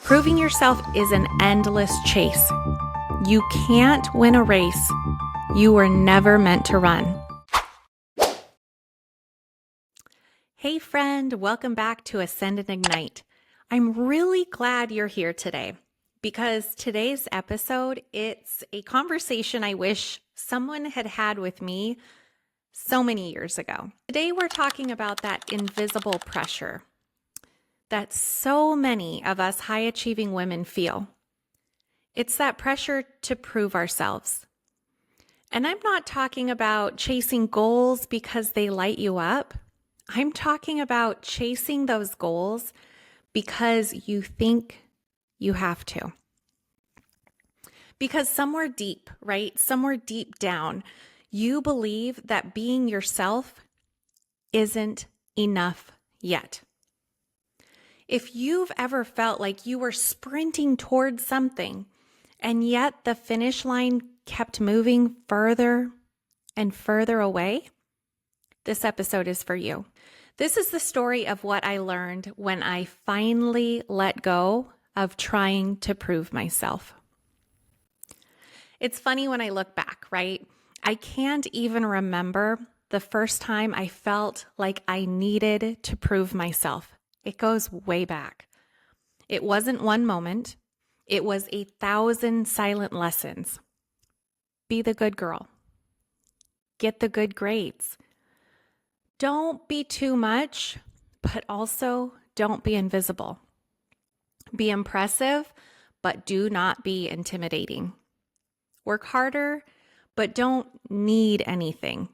Proving yourself is an endless chase. You can't win a race you were never meant to run. Hey friend, welcome back to Ascend and Ignite. I'm really glad you're here today because today's episode, it's a conversation I wish someone had had with me so many years ago. Today we're talking about that invisible pressure that so many of us high-achieving women feel. It's that pressure to prove ourselves. And I'm not talking about chasing goals because they light you up. I'm talking about chasing those goals because you think you have to. Because somewhere deep, right? Somewhere deep down, you believe that being yourself isn't enough yet. If you've ever felt like you were sprinting towards something and yet the finish line kept moving further and further away, this episode is for you. This is the story of what I learned when I finally let go of trying to prove myself. It's funny when I look back, right? I can't even remember the first time I felt like I needed to prove myself. It goes way back. It wasn't one moment. It was 1,000 silent lessons. Be the good girl. Get the good grades. Don't be too much, but also don't be invisible. Be impressive, but do not be intimidating. Work harder, but don't need anything.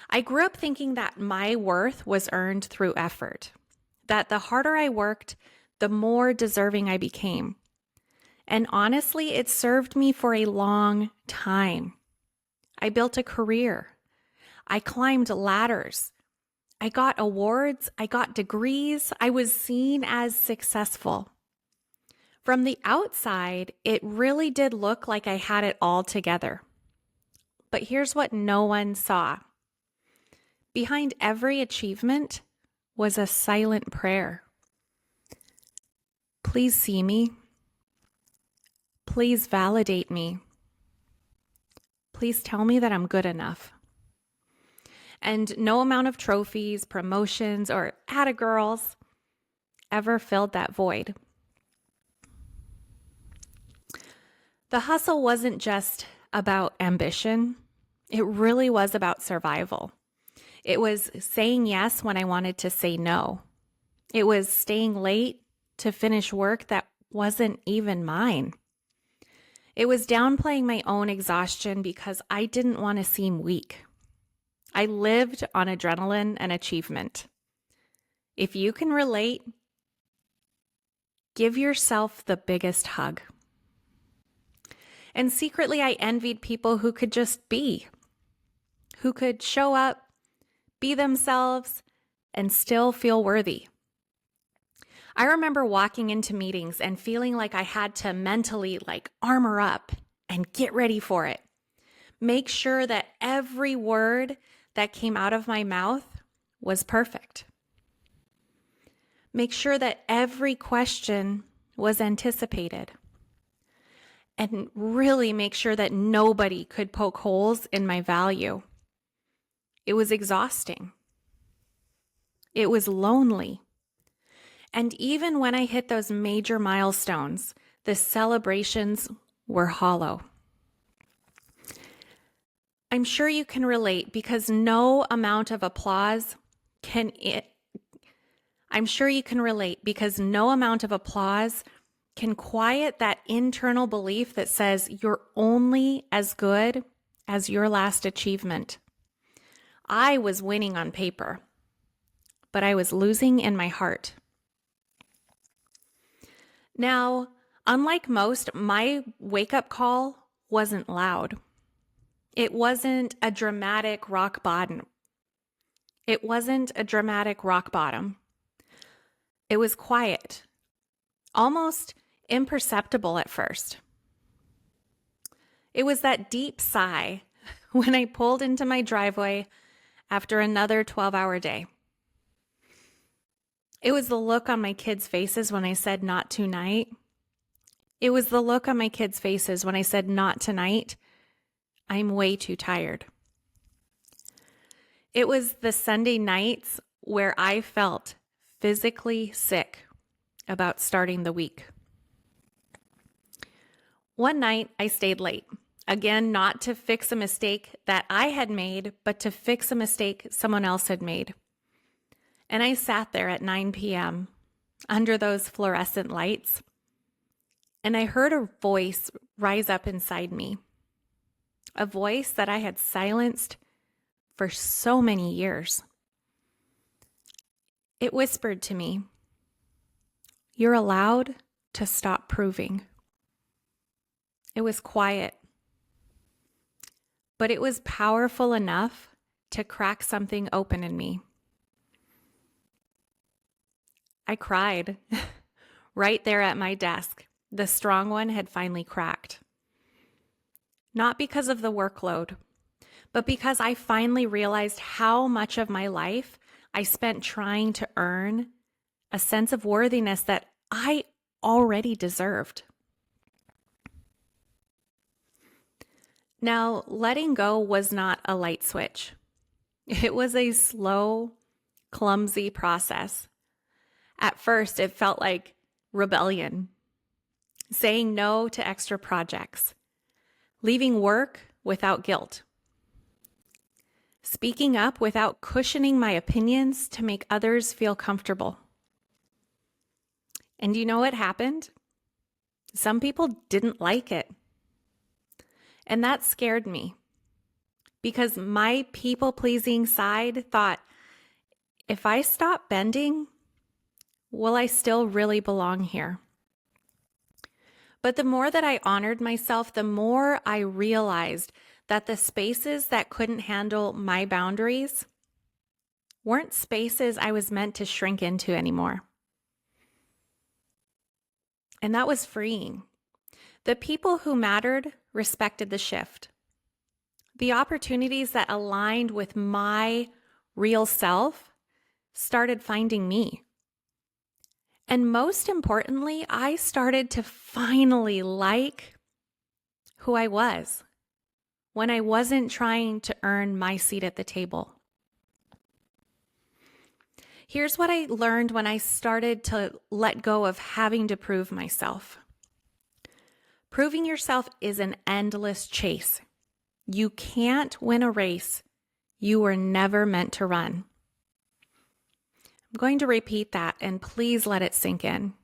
I grew up thinking that my worth was earned through effort, that the harder I worked, the more deserving I became. And honestly, it served me for a long time. I built a career. I climbed ladders. I got awards. I got degrees. I was seen as successful. From the outside, it really did look like I had it all together. But here's what no one saw. Behind every achievement was a silent prayer. Please see me. Please validate me. Please tell me that I'm good enough. And no amount of trophies, promotions, or attagirls ever filled that void. The hustle wasn't just about ambition. It really was about survival. It was saying yes when I wanted to say no. It was staying late to finish work that wasn't even mine. It was downplaying my own exhaustion because I didn't want to seem weak. I lived on adrenaline and achievement. If you can relate, give yourself the biggest hug. And secretly, I envied people who could just be, who could show up, be themselves, and still feel worthy. I remember walking into meetings and feeling like I had to mentally armor up and get ready for it. Make sure that every word that came out of my mouth was perfect. Make sure that every question was anticipated. And really make sure that nobody could poke holes in my value. It was exhausting. It was lonely. And even when I hit those major milestones, the celebrations were hollow. I'm sure you can relate because no amount of applause can quiet that internal belief that says you're only as good as your last achievement. I was winning on paper, but I was losing in my heart. Now, unlike most, my wake-up call wasn't loud. It wasn't a dramatic rock bottom. It was quiet, almost imperceptible at first. It was that deep sigh when I pulled into my driveway after another 12-hour day. It was the look on my kids' faces when I said not tonight. It was the look on my kids' faces when I said not tonight. I'm way too tired. It was the Sunday nights where I felt physically sick about starting the week. One night I stayed late. Again, not to fix a mistake that I had made, but to fix a mistake someone else had made. And I sat there at 9 p.m. under those fluorescent lights, and I heard a voice rise up inside me. A voice that I had silenced for so many years. It whispered to me, "You're allowed to stop proving." It was quiet, but it was powerful enough to crack something open in me. I cried right there at my desk. The strong one had finally cracked. Not because of the workload, but because I finally realized how much of my life I spent trying to earn a sense of worthiness that I already deserved. Now, letting go was not a light switch. It was a slow, clumsy process. At first, it felt like rebellion, saying no to extra projects, leaving work without guilt, speaking up without cushioning my opinions to make others feel comfortable. And you know what happened? Some people didn't like it. And that scared me because my people-pleasing side thought, if I stop bending, will I still really belong here? But the more that I honored myself, the more I realized that the spaces that couldn't handle my boundaries weren't spaces I was meant to shrink into anymore. And that was freeing. The people who mattered respected the shift. The opportunities that aligned with my real self started finding me. And most importantly, I started to finally like who I was when I wasn't trying to earn my seat at the table. Here's what I learned when I started to let go of having to prove myself. Proving yourself is an endless chase. You can't win a race you were never meant to run. I'm going to repeat that, and please let it sink in.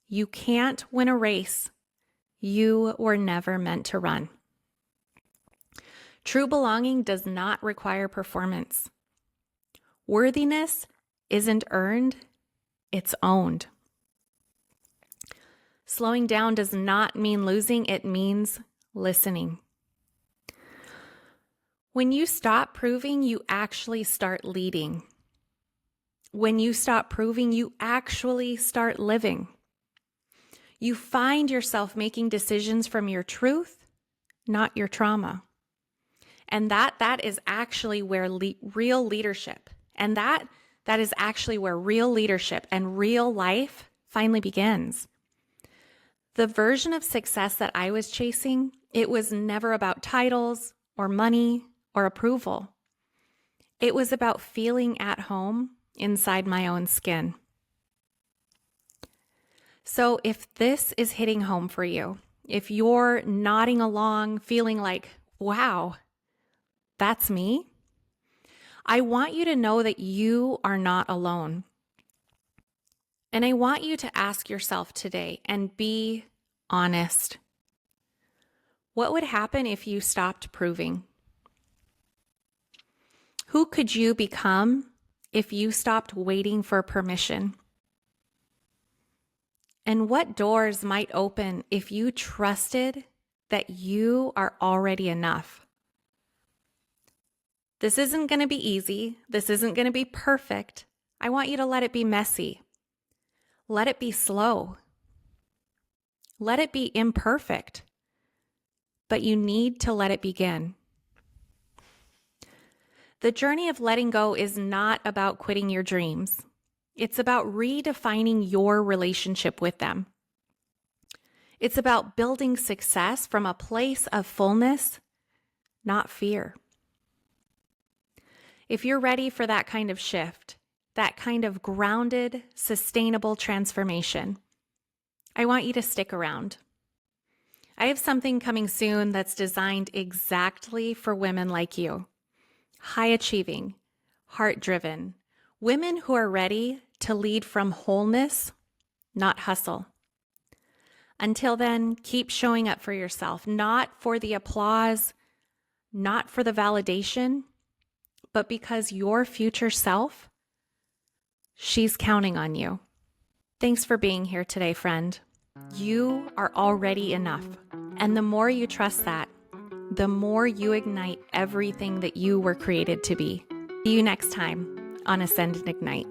You can't win a race you were never meant to run. True belonging does not require performance. Worthiness isn't earned, it's owned. Slowing down does not mean losing, it means listening. When you stop proving, you actually start leading. When you stop proving, you actually start living. You find yourself making decisions from your truth, not your trauma. And that is actually where real leadership, and that is actually where real leadership and real life finally begins. The version of success that I was chasing, it was never about titles or money or approval. It was about feeling at home inside my own skin. So if this is hitting home for you, if you're nodding along, feeling like, wow, that's me, I want you to know that you are not alone. And I want you to ask yourself today and be honest. What would happen if you stopped proving? Who could you become if you stopped waiting for permission? And what doors might open if you trusted that you are already enough? This isn't going to be easy. This isn't going to be perfect. I want you to let it be messy. Let it be slow. Let it be imperfect. But you need to let it begin. The journey of letting go is not about quitting your dreams. It's about redefining your relationship with them. It's about building success from a place of fullness, not fear. If you're ready for that kind of shift, that kind of grounded, sustainable transformation, I want you to stick around. I have something coming soon that's designed exactly for women like you. High achieving, heart driven, women who are ready to lead from wholeness, not hustle. Until then, keep showing up for yourself, not for the applause, not for the validation, but because your future self, she's counting on you. Thanks for being here today, friend. You are already enough. And the more you trust that, the more you ignite everything that you were created to be. See you next time on Ascend and Ignite.